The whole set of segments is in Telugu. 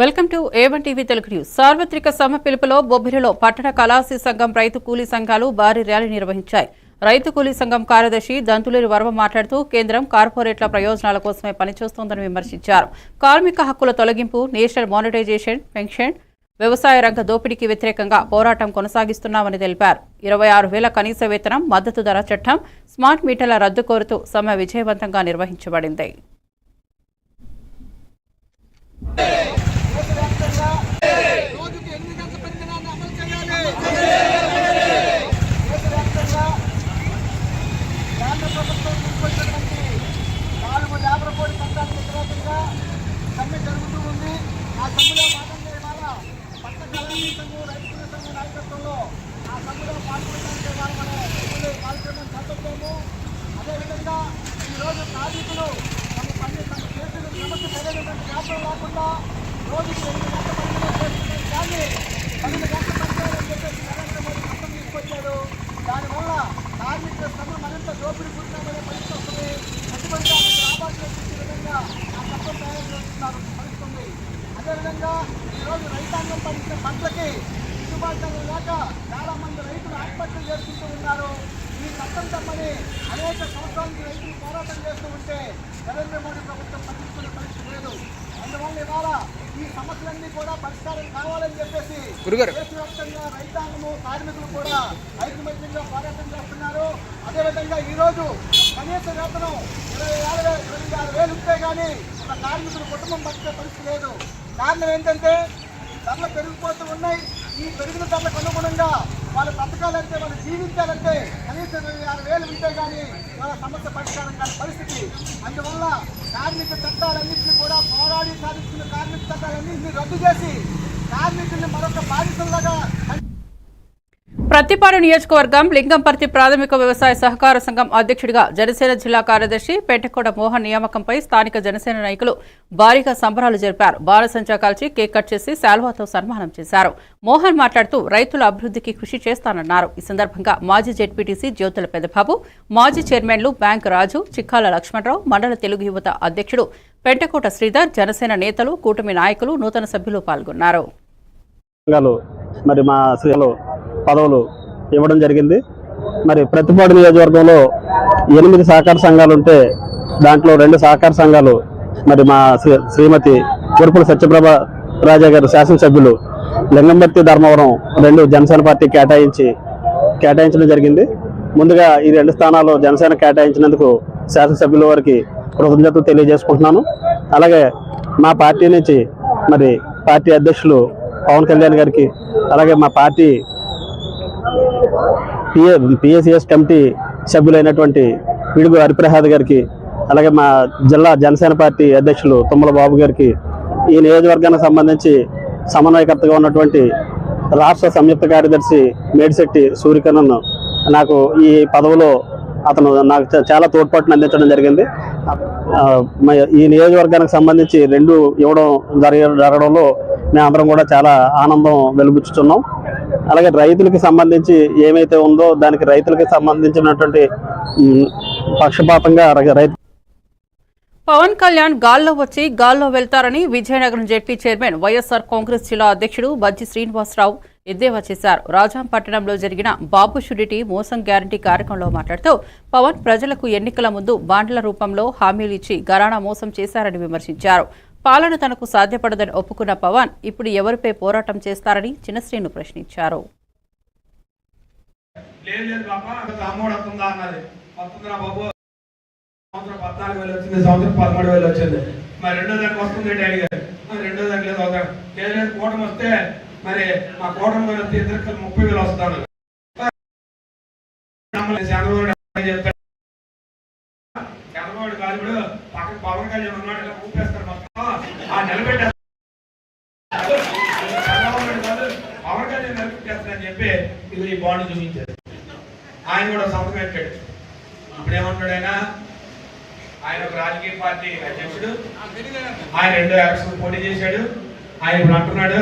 Welcome to A1 TV Telugu news. సార్వత్రిక సమ్మె పిలుపులో బొబ్బిలిలో పట్టణ కళాశాల సంఘం రైతు కూలీ సంఘాలు భారీ ర్యాలీ నిర్వహించాయి. రైతు కూలీ సంఘం కార్యదర్శి దంతులేరు వర్మ మాట్లాడుతూ కేంద్రం కార్పొరేట్ల ప్రయోజనాల కోసమే పనిచేస్తోందని విమర్శించారు. కార్మిక హక్కుల తొలగింపు, నేషనల్ మానిటైజేషన్, పెన్షన్, వ్యవసాయ రంగ దోపిడీకి వ్యతిరేకంగా పోరాటం కొనసాగిస్తున్నామని తెలిపారు. 26,000 కనీస వేతనం, మద్దతు ధర చట్టం, స్మార్ట్ మీటర్ల రద్దు కోరుతూ సమ్మె విజయవంతంగా నిర్వహించబడింది. సమ్మె జరుగుతూ ఉంది. ఆ సమ్మెలో భాగంగా ఇవాళ పట్ట కళాశాల సంఘం రైతుల సంఘం నాయకత్వంలో ఆ సమ్మెలో పాల్గొనడానికి ఇవాళ మనం కార్యక్రమం చేపట్టాము. అదేవిధంగా ఈరోజు కార్మికులు తమ చేసిన శ్రమకు సరైనటువంటి వ్యాపారం లేకుండా రోజుకి 8 గంటల పనిలో చేస్తున్నారు. కానీ 12 గంటల పనిచేయాలని చెప్పేసి నరేంద్ర మోదీ చట్టం తీసుకొచ్చాడు. దానివల్ల కార్మికుల శ్రమ మరింత దోపిడీ పుట్టినామనే పరిస్థితి వస్తుంది. కట్టుబడి లాభాలు చేసే విధంగా ఆ చట్టం తయారు చేస్తున్నారు పరిస్థితుంది. అదేవిధంగా ఈరోజు రైతాంగం పండించిన పంటలకి గిట్టుబాటు లేక చాలా మంది రైతులు ఆత్మహత్యలు చేసుకుంటూ ఉన్నారు. ఈ చట్టం తప్పని అనేక సంవత్సరాల నుంచి రైతులు పోరాటం చేస్తూ ఉంటే నరేంద్ర మోడీ ప్రభుత్వం పట్టించుకునే పరిస్థితి లేదు. అందువల్ల ఇవాళ ఈ సమస్యలన్నీ కూడా పరిష్కారం కావాలని చెప్పేసి దేశవ్యాప్తంగా రైతాంగము, కార్మికులు కూడా ఐకమత్యంగా పోరాటం చేస్తున్నారు. అదేవిధంగా ఈరోజు కనీస వేతనం 26,000 ఉంటే కానీ ఒక కార్మికులు కుటుంబం బతికే పరిస్థితి లేదు. కారణం ఏంటంటే ధరలు పెరిగిపోతూ ఉన్నాయి. ఈ పెరిగిన ధరలకు అనుగుణంగా వాళ్ళు బ్రతకాలంటే, వాళ్ళు జీవించాలంటే కనీసం 26,000 ఉంటే కానీ వాళ్ళ సమస్య పరిష్కారం కాని పరిస్థితి. అందువల్ల కార్మిక చట్టాలన్నింటినీ కూడా పోరాడి సాధించిన కార్మిక చట్టాలన్నింటినీ రద్దు చేసి కార్మికుల్ని మరొక బాధితులుగా. ప్రతిపాడు నియోజకవర్గం లింగంపర్తి ప్రాథమిక వ్యవసాయ సహకార సంఘం అధ్యక్షుడిగా జనసేన జిల్లా కార్యదర్శి పెంటకోట మోహన్ నియామకంపై స్థానిక జనసేన నాయకులు భారీగా సంబరాలు జరిపారు. బాణసంచా కాల్చి కేక్ కట్ చేసి శాల్వాతో సన్మానం చేశారు. మోహన్ మాట్లాడుతూ రైతుల అభివృద్ధికి కృషి చేస్తానన్నారు. ఈ సందర్భంగా మాజీ జెడ్పీటీసీ జ్యోతుల పెద్దబాబు, మాజీ చైర్మన్లు బ్యాంక్ రాజు, చిక్కాల లక్ష్మణరావు, మండల తెలుగు యువత అధ్యక్షుడు పెంటకోట శ్రీధర్, జనసేన నేతలు, కూటమి నాయకులు, నూతన సభ్యులు పాల్గొన్నారు. పదవులు ఇవ్వడం జరిగింది. మరి ప్రతిపాడు నియోజకవర్గంలో 8 సహకార సంఘాలు ఉంటే దాంట్లో 2 సహకార సంఘాలు మరి మా శ్రీమతి కురుపుల సత్యప్రభ రాజా గారు శాసనసభ్యులు, లింగంపర్తి ధర్మవరం 2 జనసేన పార్టీ కేటాయించడం జరిగింది. ముందుగా ఈ 2 స్థానాలు జనసేన కేటాయించినందుకు శాసనసభ్యుల వారికి కృతజ్ఞతలు తెలియజేసుకుంటున్నాను. అలాగే మా పార్టీ నుంచి మరి పార్టీ అధ్యక్షులు పవన్ కళ్యాణ్ గారికి, అలాగే మా పార్టీ పిఎస్సిఎస్ కమిటీ సభ్యులైనటువంటి పిడుగు హరిప్రసాద్ గారికి, అలాగే మా జిల్లా జనసేన పార్టీ అధ్యక్షులు తుమ్మల బాబు గారికి, ఈ నియోజకవర్గానికి సంబంధించి సమన్వయకర్తగా ఉన్నటువంటి రాష్ట్ర సంయుక్త కార్యదర్శి మేడిశెట్టి సూర్యకరణ్ నాకు ఈ పదవిలో అతను నాకు చాలా తోడ్పాటును అందించడం జరిగింది. ఈ నియోజకవర్గానికి సంబంధించి 2 ఇవ్వడం జరగడంలో మేమందరం కూడా చాలా ఆనందం వెలుగుచ్చుతున్నాం. అలాగే రైతులకి సంబంధించి ఏమైతే ఉందో దానికి రైతులకి సంబంధించినటువంటి పక్షపాతంగా పవన్ కళ్యాణ్ గాల్లో వచ్చి గాల్లో వెళ్తారని విజయనగరం జెడ్పీ చైర్మన్ వైఎస్ఆర్ కాంగ్రెస్ జిల్లా అధ్యక్షుడు బజ్జి శ్రీనివాసరావు ఎద్దేవా చేశారు. రాజాంపట్నంలో జరిగిన బాబు షురిటీ మోసం గ్యారంటీ కార్యక్రమంలో మాట్లాడుతూ పవన్ ప్రజలకు ఎన్నికల ముందు బాండ్ల రూపంలో హామీలు ఇచ్చి గరాణా మోసం చేశారని విమర్శించారు. పాలన తనకు సాధ్యపడదని ఒప్పుకున్న పవన్ ఇప్పుడు ఎవరిపై పోరాటం చేస్తారని చిన్నశ్రీను ప్రశ్నించారు. పవన్ కళ్యాణ్ ఉన్నాడు, ఊపేస్తారు నిలబెట్టారు. పవన్ కళ్యాణ్ నిలబెట్టేస్తారని చెప్పి ఇది ఈ బాండ్ చూపించారు. ఆయన కూడా సంతకం పెట్టాడు. ఇప్పుడేమంటాడు ఆయన ఒక రాజకీయ పార్టీ అధ్యక్షుడు, ఆయన 2 ఎలక్షన్ పోటీ చేశాడు. ఆయన ఇప్పుడు అంటున్నాడు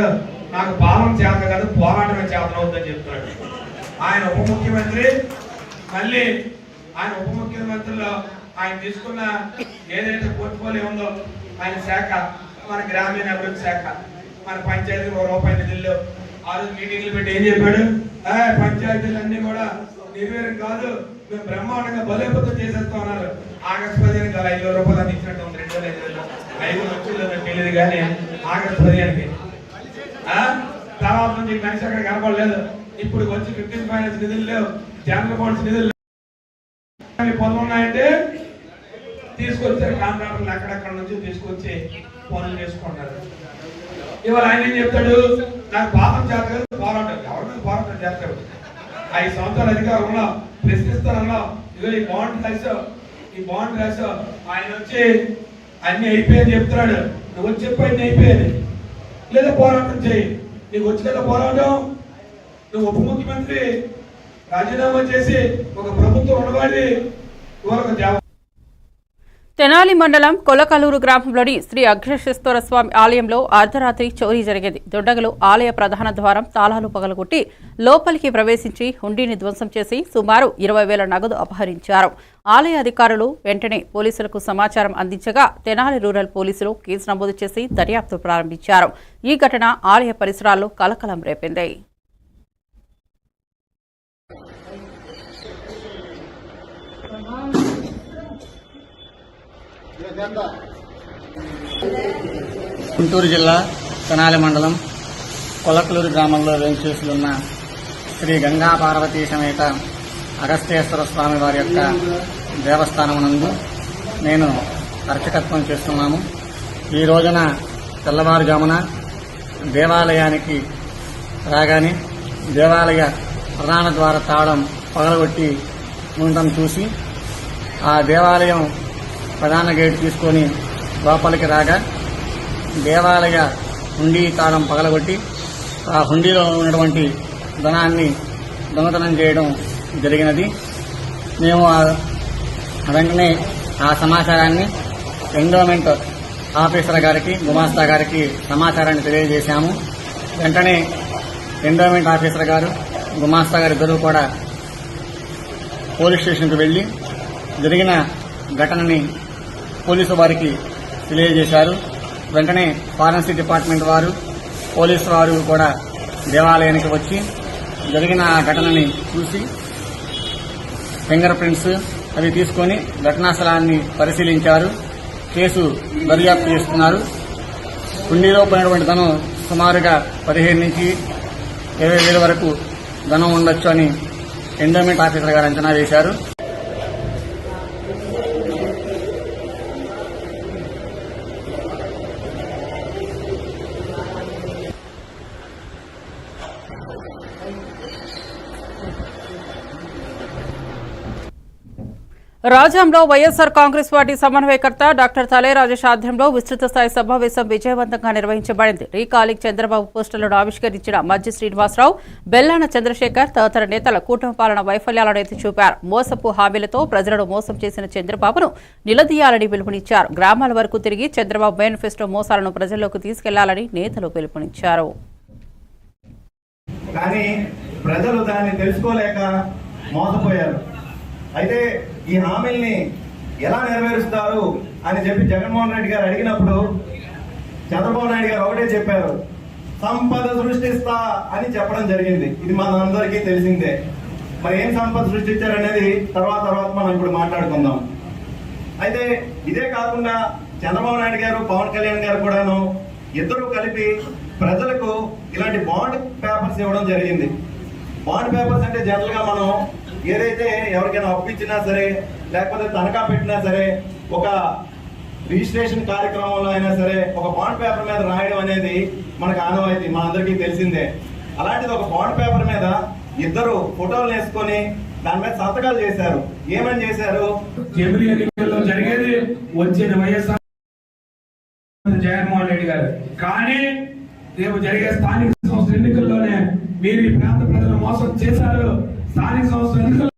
నాకు పాలన చేత కాదు పోరాటమే చేతనవుతుందని చెప్తున్నాడు. ఆయన ఉప ముఖ్యమంత్రి, మళ్ళీ ఆయన ఉప ముఖ్యమంత్రిలో ఆయన తీసుకున్న ఏదైతే పోర్ట్ఫోలియో ఉందో ఆయన శాఖ మన గ్రామీణ అభివృద్ధి శాఖ మన పంచాయతీకి ₹1 నిధులు ఆ రోజు మీటింగ్లు పెట్టి ఏం చెప్పాడు, పంచాయతీలన్నీ కూడా నిర్వీర్యం కాదు, మేము బ్రహ్మాండంగా బలోపేతం చేసేస్తాం అన్నారు. ఆగస్టు 15 ₹5,000 అని ఇచ్చినట్టు ఉంది. 2,500 5 వచ్చిందో నాకు తెలియదు కానీ ఆగస్టు 15కి తర్వాత నుంచి మనిషి అక్కడ కనపడలేదు. ఇప్పుడు వచ్చి 15 ఫైనాన్స్ నిధులు లేవు, జనరల్ ఫండ్స్ నిధులు పనులు ఉన్నాయంటే తీసుకొచ్చారు. కాంట్రాక్టర్లు అక్కడక్కడ నుంచి తీసుకొచ్చి పనులు చేసుకుంటారు. ఇవాళ ఆయన ఏం చెప్తాడు, నాకు పాపం చేస్తారు, పోరాటం ఎవరి మీద పోరాటం చేస్తాడు. 5 సంవత్సరాల అధికారంలో ప్రశ్నిస్తానన్నా ఇదో ఈ బాండ్ రాశావు ఆయన వచ్చి అన్ని అయిపోయాయని చెప్తున్నాడు. నువ్వు వచ్చి చెప్పి అయిపోయాయి లేదా పోరాటం చేయి. నీకు వచ్చి కదా పోరాటం, నువ్వు ఉప ముఖ్యమంత్రి రాజీనామా చేసి ఒక ప్రభుత్వం ఉండవాడి ఇవాళ తెనాలి మండలం కొలకలూరు గ్రామంలోని శ్రీ అఘ్రేశ్వర స్వామి ఆలయంలో అర్ధరాత్రి చోరీ జరిగింది. దుండగులు ఆలయ ప్రధాన ద్వారం తాళాలు పగలగొట్టి లోపలికి ప్రవేశించి హుండీని ధ్వంసం చేసి సుమారు 20,000 నగదు అపహరించారు. ఆలయ అధికారులు వెంటనే పోలీసులకు సమాచారం అందించగా తెనాలి రూరల్ పోలీసులు కేసు నమోదు చేసి దర్యాప్తు ప్రారంభించారు. ఈ ఘటన ఆలయ పరిసరాల్లో కలకలం రేపింది. గుంటూరు జిల్లా తెనాలి మండలం కొలకలూరు గ్రామంలో వేంచేసులున్న శ్రీ గంగా పార్వతీ సమేత అగస్త్యేశ్వర స్వామి వారి యొక్క దేవస్థానం నందు నేను అర్చకత్వం చేస్తున్నాము. ఈ రోజున తెల్లవారుజామున దేవాలయానికి రాగానే దేవాలయ ప్రధాన ద్వార తాళం పగలగొట్టి ఉండడం చూసి ఆ దేవాలయం ప్రధాన గేట్ తీసుకొని లోపలికి రాగా దేవాలయ హుండీ తాళం పగలగొట్టి ఆ హుండీలో ఉన్నటువంటి ధనాన్ని దొంగతనం చేయడం జరిగినది. మేము వెంటనే ఆ సమాచారాన్ని ఎండోమెంట్ ఆఫీసర్ గారికి గుమాస్తా గారికి సమాచారాన్ని తెలియజేశాము. వెంటనే ఎండోమెంట్ ఆఫీసర్ గారు గుమాస్తా గారి ఇద్దరు కూడా పోలీస్ స్టేషన్కు వెళ్లి జరిగిన ఘటనని పోలీసు వారికి తెలియజేశారు. వెంటనే ఫారెన్సిక్ డిపార్ట్మెంట్ వారు పోలీసు వారు కూడా దేవాలయానికి వచ్చి జరిగిన ఘటనని చూసి ఫింగర్ ప్రింట్స్ అవి తీసుకొని ఘటనా స్థలాన్ని పరిశీలించారు. కేసు దర్యాప్తు చేస్తున్నారు. హుండీలో పోయినటువంటి ధనం సుమారుగా 15 నుంచి 20,000 వరకు ధనం ఉండొచ్చు అని ఎండోమెంట్ ఆఫీసర్ గారు అంచనా వేశారు. రాజాంలో వైఎస్సార్ కాంగ్రెస్ పార్టీ సమన్వయకర్త డాక్టర్ తలే రాజేష్ ఆధ్వర్యంలో విస్తృత స్థాయి సమావేశం విజయవంతంగా నిర్వహించబడింది. రీకాలింగ్ చంద్రబాబు పోస్టర్లను ఆవిష్కరించిన మజ్జి శ్రీనివాసరావు, బెల్లాన చంద్రశేఖర్ తదితర నేతల కూటమి పాలన వైఫల్యాలను ఎత్తి చూపారు. మోసపు హామీలతో ప్రజలను మోసం చేసిన చంద్రబాబును నిలదీయాలని పిలుపునిచ్చారు. గ్రామాల వరకు తిరిగి చంద్రబాబు మేనిఫెస్టో మోసాలను ప్రజల్లోకి తీసుకెళ్లాలని నేతలు పిలుపునిచ్చారు. కానీ ప్రజలు దాన్ని తెలుసుకోలేక మోసపోయారు. అయితే ఈ హామీల్ని ఎలా నెరవేరుస్తారు అని చెప్పి జగన్మోహన్ రెడ్డి గారు అడిగినప్పుడు చంద్రబాబు నాయుడు గారు ఒకటే చెప్పారు, సంపద సృష్టిస్తా అని చెప్పడం జరిగింది. ఇది మన అందరికీ తెలిసిందే. మరి ఏం సంపద సృష్టించారనేది తర్వాత మనం ఇప్పుడు మాట్లాడుకుందాం. అయితే ఇదే కాకుండా చంద్రబాబు నాయుడు గారు పవన్ కళ్యాణ్ గారు కూడాను ఇద్దరు కలిపి ప్రజలకు ఇలాంటి బాండ్ పేపర్స్ ఇవ్వడం జరిగింది. బాండ్ పేపర్స్ అంటే జనరల్ గా మనం ఏదైతే ఎవరికైనా అప్పించినా సరే లేకపోతే తనఖా పెట్టినా సరే ఒక రిజిస్ట్రేషన్ కార్యక్రమంలో అయినా సరే ఒక బాండ్ పేపర్ మీద రాయడం అనేది మనకు ఆనవాయితీ, మన అందరికీ తెలిసిందే. అలాంటిది ఒక బాండ్ పేపర్ మీద ఇద్దరు ఫోటోలు వేసుకొని దాని మీద సంతకాలు చేశారు. ఏమని చేశారు? జరిగేది వచ్చిన వైఎస్ఆర్ జగన్మోహన్ రెడ్డి గారు, కానీ రేపు జరిగే స్థానిక సంస్థల ఎన్నికల్లోనే మీరు ఈ ప్రాంత ప్రజలు మోసం చేశారు. స్థానిక సంస్థల ఎన్నికల్లో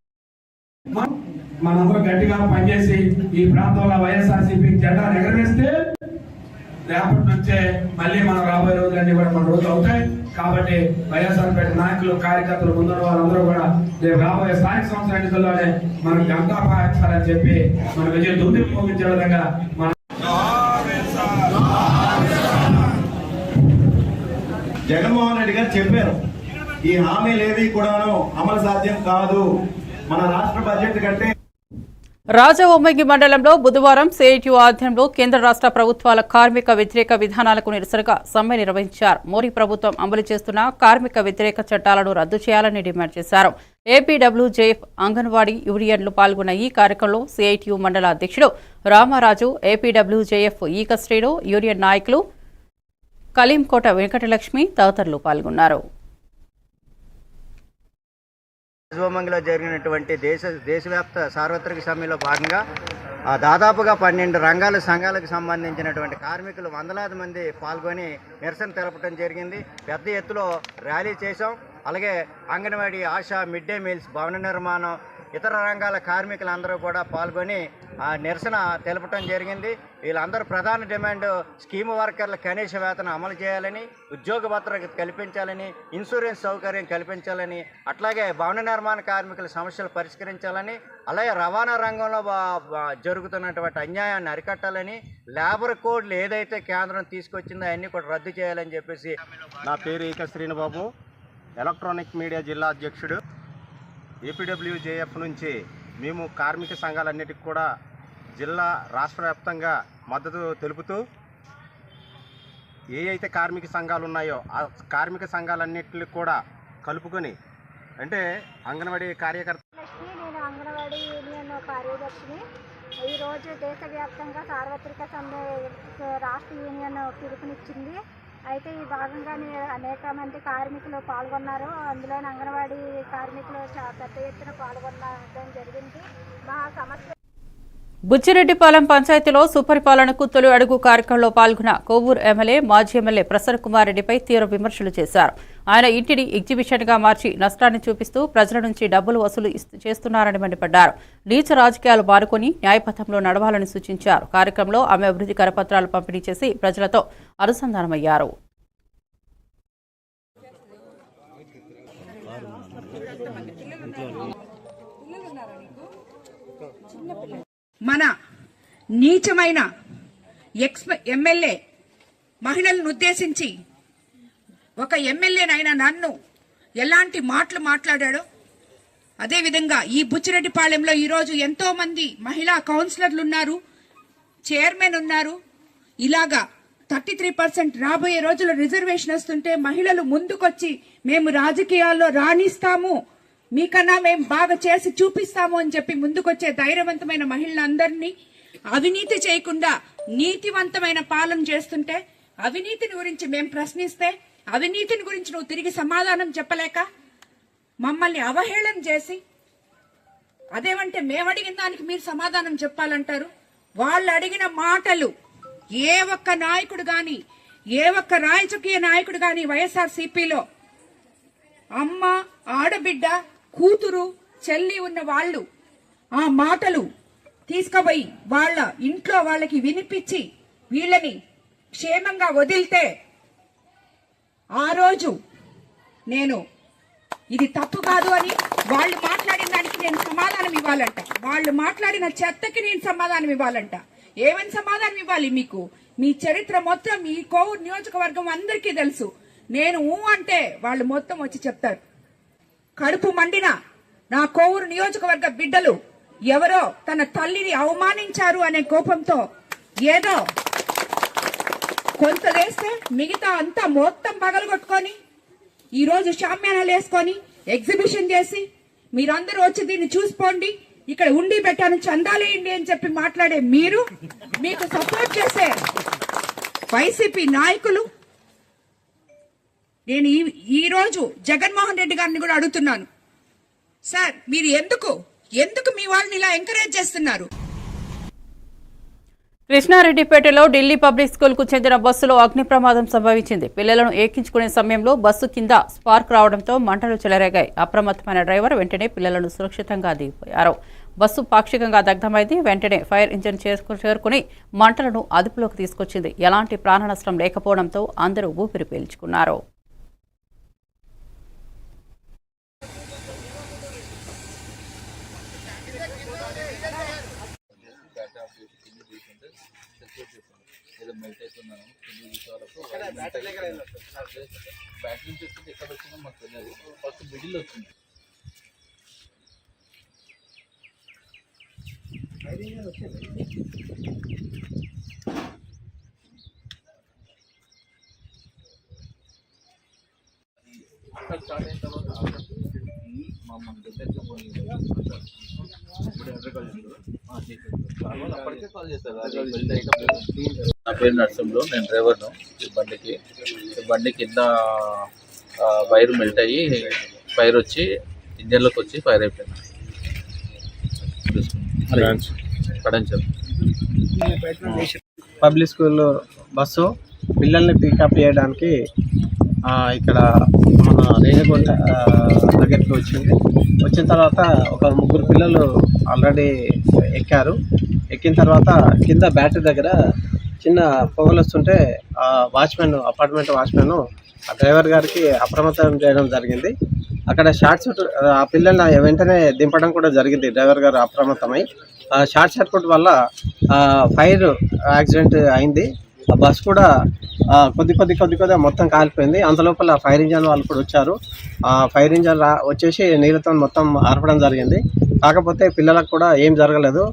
మనందరం గట్టిగా పనిచేసి ఈ ప్రాంతంలో వైఎస్ఆర్సీపీ జెండా ఎగరవేస్తే రేపటి నుంచే మళ్ళీ మనం రాబోయే రోజులన్నీ కూడా మన రోజులు అవుతాయి. కాబట్టి వైఎస్ఆర్పేట నాయకులు కార్యకర్తలు ముందున్న వాళ్ళందరూ కూడా రేపు రాబోయే స్థానిక సంస్థల ఎన్నికల్లోనే మనం గంగా పాటించాలని చెప్పి మన విజయం దుమ్మి మోగించే విధంగా మన జగన్మోహన్ రెడ్డి గారు చెప్పారు, ఈ హామీలు ఏవి కూడాను అమలు సాధ్యం కాదు, మన రాష్ట్ర బడ్జెట్ కంటే. రాజవొమ్మంగి మండలంలో బుధవారం సిఐటియు ఆధ్వర్యంలో కేంద్ర రాష్ట్ర ప్రభుత్వాల కార్మిక వ్యతిరేక విధానాలకు నిరసనగా సమ్మె నిర్వహించారు. మోడీ ప్రభుత్వం అమలు చేస్తున్న కార్మిక వ్యతిరేక చట్టాలను రద్దు చేయాలని డిమాండ్ చేశారు. ఏపీడబ్ల్యూజేఎఫ్ అంగన్వాడీ యూనియన్లు పాల్గొన్న ఈ కార్యక్రమంలో సిఐటియు మండల అధ్యక్షుడు రామారాజు, ఏపీడబ్ల్యూజేఎఫ్ ఈక శ్రేణు యూనియన్ నాయకులు కలీంకోట వెంకటలక్ష్మి తదితరులు పాల్గొన్నారు. రాజవొమ్మంగిలో జరిగినటువంటి దేశవ్యాప్త సార్వత్రిక సమ్మెలో భాగంగా దాదాపుగా 12 రంగాల సంఘాలకు సంబంధించినటువంటి కార్మికులు వందలాది మంది పాల్గొని నిరసన తెలపడం జరిగింది. పెద్ద ఎత్తులో ర్యాలీ చేశాం. అలాగే anganwadi, ASHA, mid day meals, భవన నిర్మాణం, ఇతర రంగాల కార్మికులందరూ కూడా పాల్గొని నిరసన తెలపడం జరిగింది. వీళ్ళందరూ ప్రధాన డిమాండ్ స్కీమ్ వర్కర్ల కనీస వేతనం అమలు చేయాలని, ఉద్యోగ భద్రత కల్పించాలని, ఇన్సూరెన్స్ సౌకర్యం కల్పించాలని, అట్లాగే భవన నిర్మాణ కార్మికుల సమస్యలు పరిష్కరించాలని, అలాగే రవాణా రంగంలో జరుగుతున్నటువంటి అన్యాయాన్ని అరికట్టాలని, లేబర్ కోడ్లు ఏదైతే కేంద్రం తీసుకొచ్చిందో అవన్నీ కూడా రద్దు చేయాలని చెప్పేసి. నా పేరు ఈక శ్రీనిబాబు, ఎలక్ట్రానిక్ మీడియా జిల్లా అధ్యక్షుడు. ఏపీడబ్ల్యూజేఎఫ్ నుంచి మేము కార్మిక సంఘాలన్నిటికీ కూడా జిల్లా రాష్ట్ర వ్యాప్తంగా మద్దతు తెలుపుతూ ఏ అయితే కార్మిక సంఘాలు ఉన్నాయో ఆ కార్మిక సంఘాలన్నిటిని కూడా కలుపుకొని, అంటే అంగన్వాడీ కార్యకర్త. నేను అంగన్వాడీ యూనియన్ కార్యదర్శిని. ఈరోజు దేశవ్యాప్తంగా సార్వత్రిక సమ్మె రాష్ట్ర యూనియన్ పిలుపునిచ్చింది. అయితే ఈ భాగంగానే అనేక మంది కార్మికులు పాల్గొన్నారు. అందులో అంగన్వాడీ కార్మికులు పెద్ద ఎత్తున పాల్గొనడం జరిగింది. మా సమస్య బుచ్చిరెడ్డిపాలెం పంచాయతీలో సుపరిపాలనకు తొలి అడుగు కార్యక్రమంలో పాల్గొన్న కోవూరు ఎమ్మెల్యే, మాజీ ఎమ్మెల్యే ప్రసన్న కుమార్ రెడ్డిపై తీవ్ర విమర్శలు చేశారు. ఆయన ఇంటిని ఎగ్జిబిషన్గా మార్చి నష్టాన్ని చూపిస్తూ ప్రజల నుంచి డబ్బులు వసూలు చేస్తున్నారని మండిపడ్డారు. నీచ రాజకీయాలు మారుకొని న్యాయపథంలో నడవాలని సూచించారు. కార్యక్రమంలో ఆమె అభివృద్ధి కరపత్రాలు పంపిణీ చేసి ప్రజలతో అనుసంధానమయ్యారు. మన నీచమైన ఎమ్మెల్యే మహిళలను ఉద్దేశించి ఒక ఎమ్మెల్యేనైనా నన్ను ఎలాంటి మాటలు మాట్లాడాడో అదేవిధంగా ఈ బుచ్చిరెడ్డిపాలెంలో ఈరోజు ఎంతో మంది మహిళా కౌన్సిలర్లు ఉన్నారు, చైర్మన్ ఉన్నారు. ఇలాగా 33% రాబోయే రోజుల్లో రిజర్వేషన్ వస్తుంటే మహిళలు ముందుకొచ్చి మేము రాజకీయాల్లో రాణిస్తాము, మీకన్నా మేము బాగా చేసి చూపిస్తాము అని చెప్పి ముందుకొచ్చే ధైర్యవంతమైన మహిళలందరినీ అవినీతి చేయకుండా నీతివంతమైన పాలన చేస్తుంటే, అవినీతిని గురించి మేము ప్రశ్నిస్తే అవినీతిని గురించి నువ్వు తిరిగి సమాధానం చెప్పలేక మమ్మల్ని అవహేళన చేసి, అదేమంటే మేము అడిగిన దానికి మీరు సమాధానం చెప్పాలంటారు. వాళ్ళు అడిగిన మాటలు ఏ ఒక్క నాయకుడు గాని, ఏ ఒక్క రాజకీయ నాయకుడు గాని వైఎస్ఆర్సీపీలో అమ్మ, ఆడబిడ్డ, కూతురు, చెల్లి ఉన్న వాళ్ళు ఆ మాటలు తీసుకుపోయి వాళ్ళ ఇంట్లో వాళ్ళకి వినిపించి వీళ్ళని క్షేమంగా వదిలితే ఆ రోజు నేను ఇది తప్పు కాదు అని వాళ్ళు మాట్లాడిన దానికి నేను సమాధానం ఇవ్వాలంట. వాళ్ళు మాట్లాడిన చెత్తకి నేను సమాధానం ఇవ్వాలంట. ఏమని సమాధానం ఇవ్వాలి? మీకు మీ చరిత్ర మొత్తం మీ కోవూరు నియోజకవర్గం అందరికీ తెలుసు. నేను అంటే వాళ్ళు మొత్తం వచ్చి చెప్తారు. కడుపు మండిన నా కోవూరు నియోజకవర్గ బిడ్డలు ఎవరో తన తల్లిని అవమానించారు అనే కోపంతో ఏదో కొంత వేస్తే మిగతా అంతా మొత్తం పగలగొట్టుకొని ఈరోజు షామ్యానాలు వేసుకొని ఎగ్జిబిషన్ చేసి మీరందరూ వచ్చి దీన్ని చూసుకోండి, ఇక్కడ ఉండి పెట్టాను, చందాలేయండి అని చెప్పి మాట్లాడే మీరు, మీకు సపోర్ట్ చేసే వైసీపీ నాయకులు, నేను ఈ రోజు జగన్మోహన్ రెడ్డి గారిని కూడా అడుగుతున్నాను, సార్ మీరు ఎందుకు మీ వాళ్ళని ఇలా ఎంకరేజ్ చేస్తున్నారు? కృష్ణారెడ్డిపేటలో ఢిల్లీ పబ్లిక్ స్కూల్ కు చెందిన బస్సులో అగ్ని ప్రమాదం సంభవించింది. పిల్లలను ఎక్కించుకునే సమయంలో బస్సు కింద స్పార్క్ రావడంతో మంటలు చెలరేగాయి. అప్రమత్తమైన డ్రైవర్ వెంటనే పిల్లలను సురక్షితంగా దిగిపోయారు. బస్సు పాక్షికంగా దగ్ధమైంది. వెంటనే ఫైర్ ఇంజిన్ చేరుకుని మంటలను అదుపులోకి తీసుకొచ్చింది. ఎలాంటి ప్రాణ నష్టం లేకపోవడంతో అందరూ ఊపిరి పీల్చుకున్నారు. మెల్ట్ అవుతున్నాను బ్యాటరీ నుంచి వచ్చింది ఎక్కడ వచ్చిందో మాకు తెలియదు ఫస్ట్ మిడిల్ వచ్చింది అక్కడ స్టార్ట్ అయిన తర్వాత మా మన దగ్గర అప్పటికే కాల్ చేస్తారు నా పేరు నరసింహులు నేను డ్రైవర్ను ఈ బండి కింద వైర్ మెల్ట్ అయ్యి ఫైర్ వచ్చి ఇంజన్లోకి వచ్చి ఫైర్ అయిపోయింది పబ్లిక్ స్కూల్ బస్సు పిల్లల్ని పికప్ చేయడానికి ఇక్కడ మన రేణిగుంట దగ్గరికి వచ్చిన తర్వాత ఒక 3 పిల్లలు ఆల్రెడీ ఎక్కారు. ఎక్కిన తర్వాత కింద బ్యాటరీ దగ్గర చిన్న పొగలు వస్తుంటే అపార్ట్మెంట్ వాచ్మెన్ ఆ డ్రైవర్ గారికి అప్రమత్తం చేయడం జరిగింది. అక్కడ షార్ట్ సర్క్యూట్ ఆ పిల్లల్ని వెంటనే దింపడం కూడా జరిగింది. డ్రైవర్ గారు అప్రమత్తమై షార్ట్ సర్క్యూట్ వల్ల ఫైర్ యాక్సిడెంట్ అయింది. ఆ బస్ కూడా కొద్దిగా మొత్తం కాలిపోయింది. అంతలోపల ఫైర్ ఇంజన్ వాళ్ళు కూడా వచ్చారు. ఆ ఫైర్ ఇంజన్ వచ్చేసి నీళ్ళతో మొత్తం ఆర్పడం జరిగింది. కాకపోతే పిల్లలకు కూడా ఏం జరగలేదు.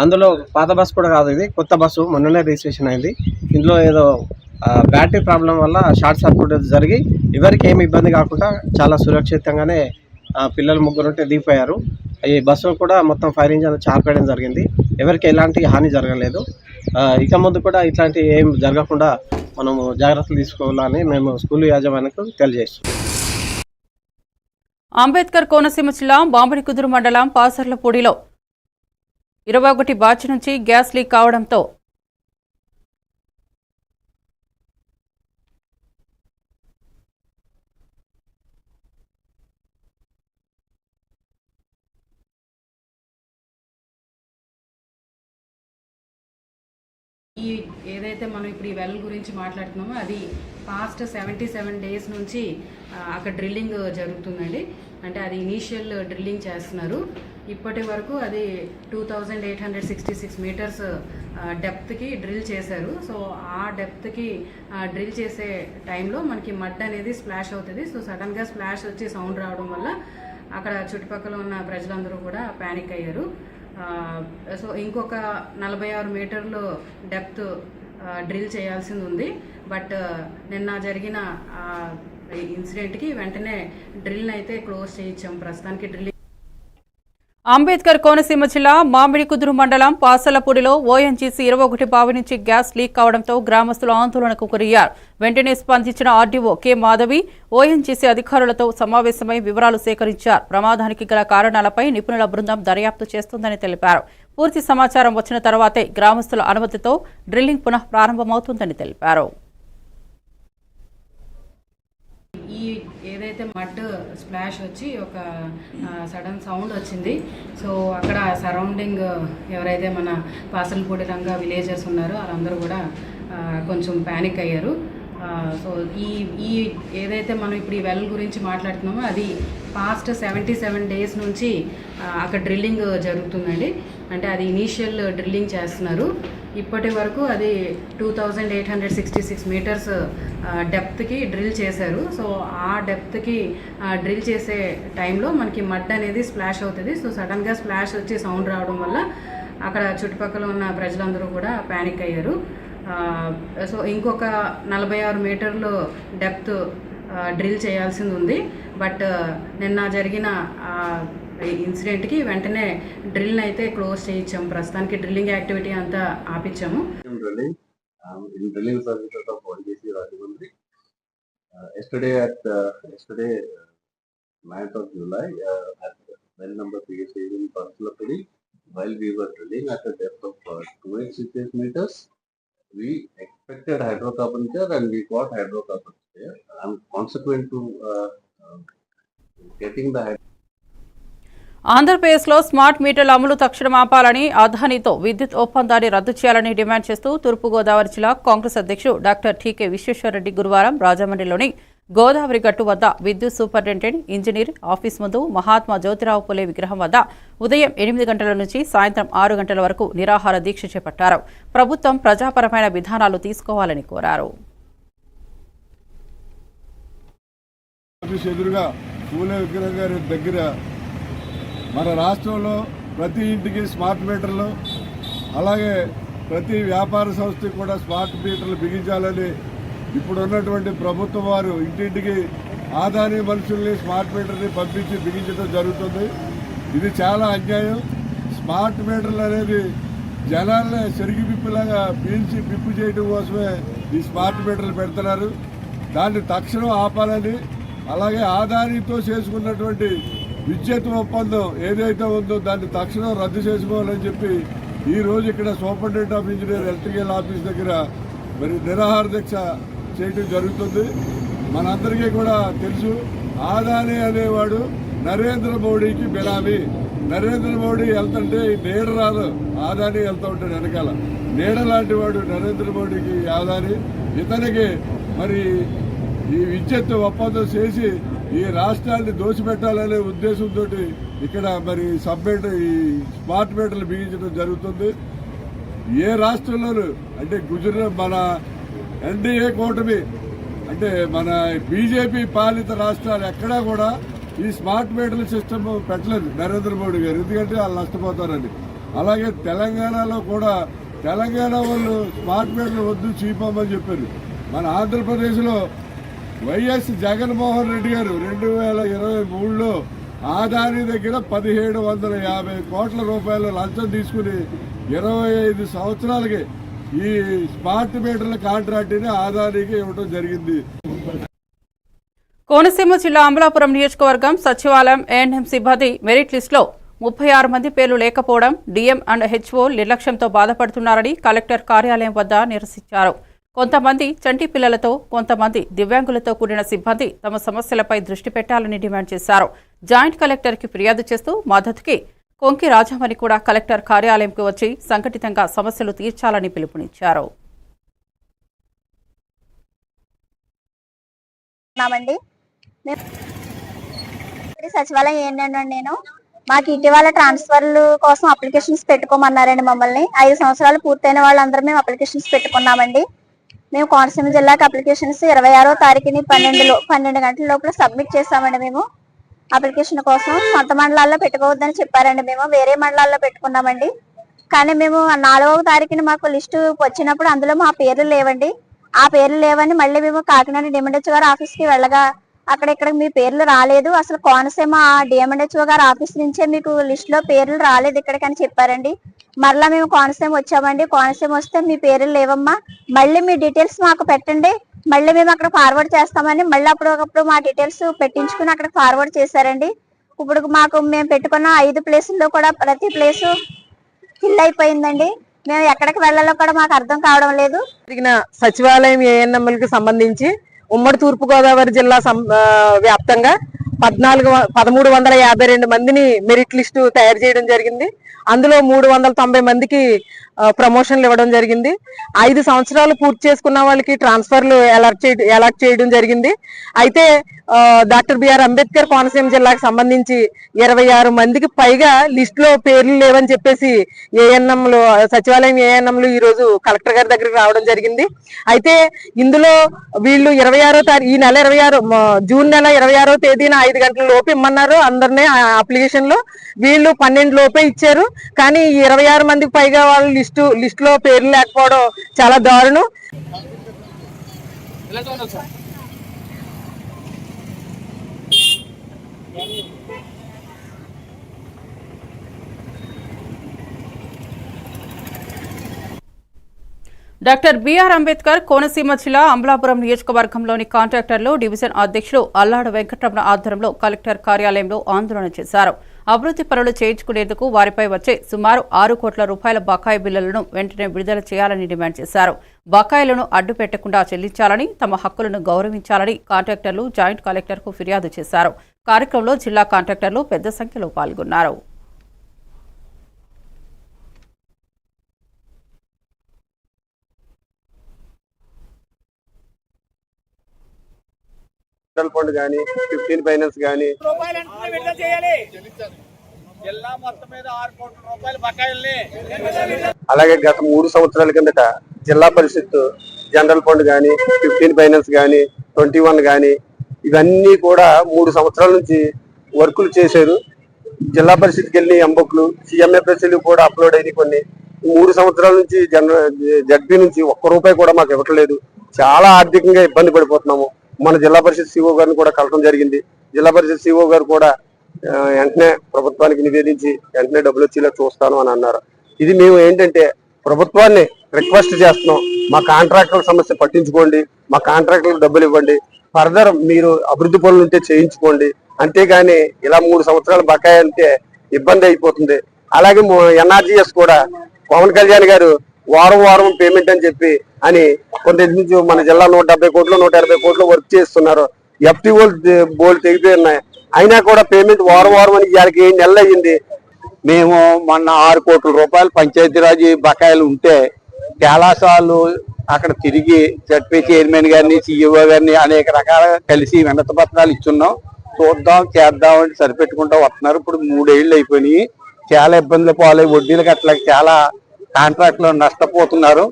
అందులో పాత బస్సు కూడా కాదు, ఇది కొత్త బస్సు, మొన్ననే రిజిస్ట్రేషన్ అయింది. ఇందులో ఏదో బ్యాటరీ ప్రాబ్లం వల్ల షార్ట్ సర్క్యూట్ జరిగి ఎవరికి ఏమి ఇబ్బంది కాకుండా చాలా సురక్షితంగానే పిల్లలు 3 ఉంటే దిగిపోయారు. ఈ బస్సు కూడా మొత్తం ఫైర్ ఇంజన్ చార్పేయడం జరిగింది. ఎవరికి ఎలాంటి హాని జరగలేదు. ఇక ముందు కూడా ఇట్లాంటి ఏం జరగకుండా మనము జాగ్రత్తలు తీసుకోవాలని మేము స్కూల్ యాజమాన్యానికి తెలియజేస్తున్నాం. అంబేద్కర్ కోనసీమ జిల్లా మామిడికుదురు మండలం పాసర్లపూడిలో 21 బ్యాచ్ నుంచి గ్యాస్ లీక్ కావడంతో ఏదైతే మనం ఇప్పుడు ఈ వెల్ గురించి మాట్లాడుతున్నామో అది పాస్ట్ 77 డేస్ నుంచి అక్కడ డ్రిల్లింగ్ జరుగుతుందండి. అంటే అది ఇనీషియల్ డ్రిల్లింగ్ చేస్తున్నారు. ఇప్పటి వరకు అది 2866 మీటర్స్ డెప్త్కి డ్రిల్ చేశారు. సో ఆ డెప్త్కి డ్రిల్ చేసే టైంలో మనకి మడ్ అనేది స్ప్లాష్ అవుతుంది. సో సడన్గా స్ప్లాష్ వచ్చి సౌండ్ రావడం వల్ల అక్కడ చుట్టుపక్కల ఉన్న ప్రజలందరూ కూడా ప్యానిక్ అయ్యారు. సో ఇంకొక 46 మీటర్లు డెప్త్ డ్రిల్ చేయాల్సింది ఉంది. బట్ నిన్న జరిగిన ఇన్సిడెంట్కి వెంటనే డ్రిల్ని అయితే క్లోజ్ చేయించాం. ప్రస్తుతానికి డ్రిల్. అంబేద్కర్ కోనసీమ జిల్లా మామిడికుదురు మండలం పాసలపూడిలో ఓఎన్జీసీ 21 బావి నుంచి గ్యాస్ లీక్ కావడంతో గ్రామస్తులు ఆందోళనకు గురయ్యారు. వెంటనే స్పందించిన ఆర్డీఓ కె మాధవి ఓఎన్జీసీ అధికారులతో సమావేశమై వివరాలు సేకరించారు. ప్రమాదానికి గల కారణాలపై నిపుణుల బృందం దర్యాప్తు చేస్తుందని తెలిపారు. పూర్తి సమాచారం వచ్చిన తర్వాతే గ్రామస్తుల అనుమతితో డ్రిల్లింగ్ పునః ప్రారంభమవుతుందని తెలిపారు. ఈ ఏదైతే మడ్ స్ప్లాష్ వచ్చి ఒక సడన్ సౌండ్ వచ్చింది. సో అక్కడ సరౌండింగ్ ఎవరైతే మన పాసలపూడి రంగా విలేజర్స్ ఉన్నారో వాళ్ళందరూ కూడా కొంచెం ప్యానిక్ అయ్యారు. సో ఈ ఏదైతే మనం ఇప్పుడు ఈ వెల్ గురించి మాట్లాడుతున్నామో అది పాస్ట్ 77 డేస్ నుంచి అక్కడ డ్రిల్లింగ్ జరుగుతుందండి. అంటే అది ఇనీషియల్ డ్రిల్లింగ్ చేస్తున్నారు. ఇప్పటి వరకు అది 2866 మీటర్స్ డెప్త్కి డ్రిల్ చేశారు. సో ఆ డెప్త్కి డ్రిల్ చేసే టైంలో మనకి మడ్ అనేది స్ప్లాష్ అవుతుంది. సో సడన్గా స్ప్లాష్ వచ్చి సౌండ్ రావడం వల్ల అక్కడ చుట్టుపక్కల ఉన్న ప్రజలందరూ కూడా ప్యానిక్ అయ్యారు. సో ఇంకొక 46 మీటర్లు డెప్త్ డ్రిల్ చేయాల్సింది ఉంది. బట్ నిన్న జరిగిన ఇన్సిడెంట్కి వెంటనే డ్రిల్ని అయితే క్లోజ్ చేయించాం. ప్రస్తుతానికి డ్రిల్లింగ్ యాక్టివిటీ అంతా ఆపించాము. Yesterday 9th of July at well number 3 in Pasalapudi, while we were drilling at a depth of 2868 meters, we expected hydrocarbons there and we got hydrocarbons there. And consequent to getting the ఆంధ్రప్రదేశ్లో స్మార్ట్ మీటర్ల అమలు తక్షణం ఆపాలని, అదానీతో విద్యుత్ ఒప్పందాన్ని రద్దు చేయాలని డిమాండ్ చేస్తూ తూర్పుగోదావరి జిల్లా కాంగ్రెస్ అధ్యక్షుడు డాక్టర్ టీకే విశ్వేశ్వరరెడ్డి గురువారం రాజమండ్రిలోని గోదావరి గట్టు వద్ద విద్యుత్ సూపరింటెండెంట్ ఇంజనీర్ ఆఫీస్ ముందు మహాత్మా జ్యోతిరావు పులే విగ్రహం వద్ద ఉదయం 8 గంటల నుంచి సాయంత్రం 6 గంటల వరకు నిరాహార దీక్ష చేపట్టారు. ప్రభుత్వం ప్రజాపరమైన విధానాలు తీసుకోవాలని కోరారు. ఎదురుగా పూలే విగ్రహం గారి దగ్గర మన రాష్ట్రంలో ప్రతి ఇంటికి స్మార్ట్ మీటర్లు, అలాగే ప్రతి వ్యాపార సంస్థకి కూడా స్మార్ట్ మీటర్లు బిగించాలని ఇప్పుడు ఉన్నటువంటి ప్రభుత్వం వారు ఇంటింటికి ఆదాని మనుషుల్ని స్మార్ట్ మీటర్ని పంపించి బిగించడం జరుగుతుంది. ఇది చాలా అన్యాయం. స్మార్ట్ మీటర్లు అనేది జనాల్ని సెరిగి పిప్పులాగా పీల్చి పిప్పు చేయడం కోసమే ఈ స్మార్ట్ మీటర్లు పెడుతున్నారు. దాన్ని తక్షణం ఆపాలని, అలాగే ఆదానితో చేసుకున్నటువంటి విద్యుత్ ఒప్పందం ఏదైతే ఉందో దాన్ని తక్షణం రద్దు చేసుకోవాలని చెప్పి ఈ రోజు ఇక్కడ superintendent of engineer electrical office దగ్గర మరి నిరాహార దీక్ష చేయడం జరుగుతుంది. మనందరికీ కూడా తెలుసు, ఆదాని అనేవాడు నరేంద్ర మోడీకి బినామీ. నరేంద్ర మోడీ వెళ్తుంటే నీడ రాదు, ఆదాని వెళ్తూ ఉంటాడు వెనకాల. నీడ లాంటి వాడు నరేంద్ర మోడీకి ఆదాని. ఇతనికి మరి ఈ విద్యుత్ ఒప్పందం చేసి ఈ రాష్ట్రాన్ని దోచిపెట్టాలనే ఉద్దేశంతో ఇక్కడ మరి ఈ స్మార్ట్ మీటర్లు బిగించడం జరుగుతుంది. ఏ రాష్ట్రంలోనూ అంటే గుజరాత్ మన ఎన్డీఏ కూటమి అంటే మన బీజేపీ పాలిత రాష్ట్రాలు ఎక్కడా కూడా ఈ స్మార్ట్ మీటర్ల సిస్టమ్ పెట్టలేదు నరేంద్ర మోడీ గారు, ఎందుకంటే వాళ్ళు నష్టపోతారని. అలాగే తెలంగాణలో కూడా తెలంగాణ వాళ్ళు స్మార్ట్ మీటర్లు వద్దు చీపమని చెప్పారు. మన ఆంధ్రప్రదేశ్లో వైఎస్ జగన్మోహన్ రెడ్డి గారు 2023లో ఆదాని దగ్గర 1750 కోట్ల రూపాయల లంచం తీసుకుని 25 సంవత్సరాలకి ఈ స్మార్ట్ మీటర్ల కాంట్రాక్ట్ని ఆదానికి ఇవ్వడం జరిగింది. కోనసీమ జిల్లా అమలాపురం నియోజకవర్గం సచివాలయం ఏఎన్ఎం సిబ్బంది మెరిట్ లిస్టులో 36 మంది పేర్లు లేకపోవడం, డిఎం అండ్ హెచ్ఓ నిర్లక్ష్యంతో బాధపడుతున్నారని కలెక్టర్ కార్యాలయం వద్ద నిరసించారు. కొంతమంది చంటి పిల్లలతో, కొంతమంది దివ్యాంగులతో కూడిన సిబ్బంది తమ సమస్యలపై దృష్టి పెట్టాలని డిమాండ్ చేశారు. జాయింట్ కలెక్టర్కి ఫిర్యాదు చేస్తూ మద్దతుకి కొంకి రాజామణి కూడా కలెక్టర్ కార్యాలయంకు వచ్చి సంఘటితంగా సమస్యలు తీర్చాలని పిలుపునిచ్చారు. సచివాలయం ఏంటంటే నేను మాకు ఇటీవల ట్రాన్స్ఫర్లు కోసం అప్లికేషన్స్ పెట్టుకోమన్నారండి. మమ్మల్ని 5 సంవత్సరాలు పూర్తయిన వాళ్ళందరూ మేము అప్లికేషన్స్ పెట్టుకున్నామండి. మేము కోనసీమ జిల్లాకి అప్లికేషన్స్ 26వ తారీఖుని 12 గంటల లోపల సబ్మిట్ చేస్తామండి. మేము అప్లికేషన్ కోసం సొంత మండలాల్లో పెట్టుకోవద్దని చెప్పారండి. మేము వేరే మండలాల్లో పెట్టుకున్నామండి. కానీ మేము 4వ తారీఖుని మాకు లిస్టు వచ్చినప్పుడు అందులో మా పేర్లు లేవండి. ఆ పేర్లు లేవని మళ్ళీ మేము కాకినాడ డిఎంహెచ్ఓ గారి ఆఫీస్కి వెళ్ళగా అక్కడ మీ పేర్లు రాలేదు, అసలు కోనసీమ డిఎంహెచ్ఓ గారి ఆఫీస్ నుంచే మీకు లిస్ట్ లో పేర్లు రాలేదు ఇక్కడికని చెప్పారండి. మరలా మేము కోనసీమ వచ్చామండి. కోనసీమ వస్తే మీ పేర్లు లేవమ్మా, మళ్ళీ మీ డీటెయిల్స్ మాకు పెట్టండి, మళ్ళీ మేము అక్కడ ఫార్వర్డ్ చేస్తామని మళ్ళీ అప్పుడు మా డీటెయిల్స్ పెట్టించుకుని అక్కడ ఫార్వర్డ్ చేశారండి. ఇప్పుడు మాకు మేము పెట్టుకున్న 5 ప్లేసుల్లో కూడా ప్రతి ప్లేసు ఫిల్ అయిపోయిందండి. మేము ఎక్కడికి వెళ్ళాలో కూడా మాకు అర్థం కావడం లేదు. సచివాలయం ఏఎన్ఎంఎల్కి సంబంధించి ఉమ్మడి తూర్పుగోదావరి జిల్లా వ్యాప్తంగా 1352 మందిని మెరిట్ లిస్టు తయారు చేయడం జరిగింది. అందులో 390 మందికి ప్రమోషన్లు ఇవ్వడం జరిగింది. 5 సంవత్సరాలు పూర్తి చేసుకున్న వాళ్ళకి ట్రాన్స్ఫర్లు అలాట్ చేయడం జరిగింది. అయితే డాక్టర్ బిఆర్ అంబేద్కర్ కోనసీమ జిల్లాకు సంబంధించి 26 మందికి పైగా లిస్ట్ లో పేర్లు లేవని చెప్పేసి ఏఎన్ఎంలు సచివాలయం ఏఎన్ఎంలు ఈ రోజు కలెక్టర్ గారి దగ్గరికి రావడం జరిగింది. అయితే ఇందులో వీళ్ళు 26వ తారీఖు ఈ నెల 26 జూన్ నెల 26వ తేదీన 5 గంటల లోపు ఇమ్మన్నారు అందరినీ. అప్లికేషన్ లో వీళ్ళు 12 లోపే ఇచ్చారు. కానీ 26 మందికి పైగా వాళ్ళు లిస్ట్ లో పేర్లు లేకపోవడం చాలా దారుణం. డాక్టర్ బిఆర్ అంబేద్కర్ కోనసీమ జిల్లా అమలాపురం నియోజకవర్గంలోని కాంట్రాక్టర్లు డివిజన్ అధ్యక్షులు అల్లాడ వెంకటరమణ ఆధ్వర్యంలో కలెక్టర్ కార్యాలయంలో ఆందోళన చేశారు. అభివృద్ధి పనులు చేయించుకునేందుకు వారిపై వచ్చే సుమారు 6 కోట్ల రూపాయల బకాయి బిల్లులను వెంటనే విడుదల చేయాలని డిమాండ్ చేశారు. బకాయిలను అడ్డు పెట్టకుండా చెల్లించాలని, తమ హక్కులను గౌరవించాలని కాంట్రాక్టర్లు జాయింట్ కలెక్టర్కు ఫిర్యాదు చేశారు. కార్యక్రమంలో జిల్లా కాంట్రాక్టర్లు పెద్ద సంఖ్యలో పాల్గొన్నారు. సెంట్రల్ ఫండ్ కానీ 15 ఫైనాన్స్ కానీ జిల్లా మొత్తం మీద 6 కోట్ల రూపాయల బకాయిల్ని అలాగే గత 3 సంవత్సరాల కిందట జిల్లా పరిషత్ జనరల్ ఫండ్ కానీ 15 ఫైనాన్స్ కానీ 21 కానీ ఇవన్నీ కూడా 3 సంవత్సరాల నుంచి వర్కులు చేశారు. జిల్లా పరిషత్కి వెళ్ళి ఎంబుక్లు సిఎంఎఫ్ఎస్లు కూడా అప్లోడ్ అయ్యి కొన్ని 3 సంవత్సరాల నుంచి జడ్పీ నుంచి ఒక్క రూపాయి కూడా మాకు ఇవ్వట్లేదు. చాలా ఆర్థికంగా ఇబ్బంది పడిపోతున్నాము. మన జిల్లా పరిషత్ సిఓ గారిని కూడా కలవడం జరిగింది. జిల్లా పరిషత్ సిఓ గారు కూడా వెంటనే ప్రభుత్వానికి నివేదించి వెంటనే డబ్బులు వచ్చేలా చూస్తాను అని అన్నారు. ఇది మేము ఏంటంటే ప్రభుత్వాన్ని రిక్వెస్ట్ చేస్తున్నాం, మా కాంట్రాక్టుల సమస్య పట్టించుకోండి, మా కాంట్రాక్టులకు డబ్బులు ఇవ్వండి, ఫర్దర్ మీరు అభివృద్ధి పనులు ఉంటే చేయించుకోండి. అంతేగాని ఇలా 3 సంవత్సరాలు బకాయి అంటే ఇబ్బంది అయిపోతుంది. అలాగే ఎన్ఆర్జీఎస్ కూడా పవన్ కళ్యాణ్ గారు వారం పేమెంట్ అని చెప్పి అని కొంత నుంచి మన జిల్లా 170 కోట్లు 180 కోట్లు వర్క్ చేస్తున్నారు. ఎఫ్టీఓ బోల్ తెగిపోయి ఉన్నాయి. అయినా కూడా పేమెంట్ వారం అని ఇవాళకి 7 నెలలు అయ్యింది. మేము మొన్న 6 కోట్ల రూపాయలు పంచాయతీరాజ్ బకాయిలు ఉంటే చాలా సార్లు అక్కడ తిరిగి జడ్పీ చైర్మన్ గారిని సిఇఓ గారిని అనేక రకాలుగా కలిసి వినతి పత్రాలు ఇచ్చున్నాం. చూద్దాం చేద్దాం అని సరిపెట్టుకుంటూ వస్తున్నారు. ఇప్పుడు 3 ఏళ్ళు అయిపోయినాయి. చాలా ఇబ్బందులు పాలై వడ్డీలు కట్టలేక చాలా కాంట్రాక్టులు నష్టపోతున్నారు.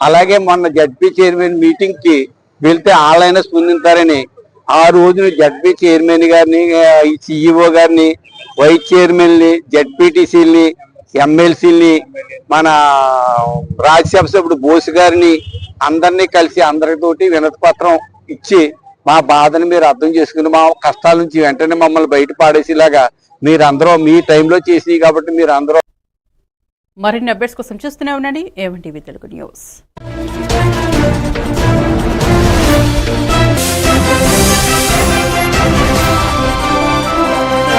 అలాగే మొన్న జడ్పీ చైర్మన్ మీటింగ్ కి వెళ్తే ఆన్లైన్ స్పందించారని ఆ రోజున జడ్పీ చైర్మన్ గారిని సిఇఓ గారిని వైస్ చైర్మన్ని జడ్పీటీసీని ఎమ్మెల్సీని మన రాజ్యసభ సభ్యుడు బోస్ గారిని అందరినీ కలిసి అందరితోటి వినతి పత్రం ఇచ్చి మా బాధను మీరు అర్థం చేసుకుని మా కష్టాల నుంచి వెంటనే మమ్మల్ని బయట పాడేసేలాగా మీరందరూ మీ టైంలో చేసి కాబట్టి మీరు అందరూ మరిన్ని అప్డేట్స్ కోసం చూస్తూనే ఉండండి ఏవన్ టీవీ తెలుగు న్యూస్.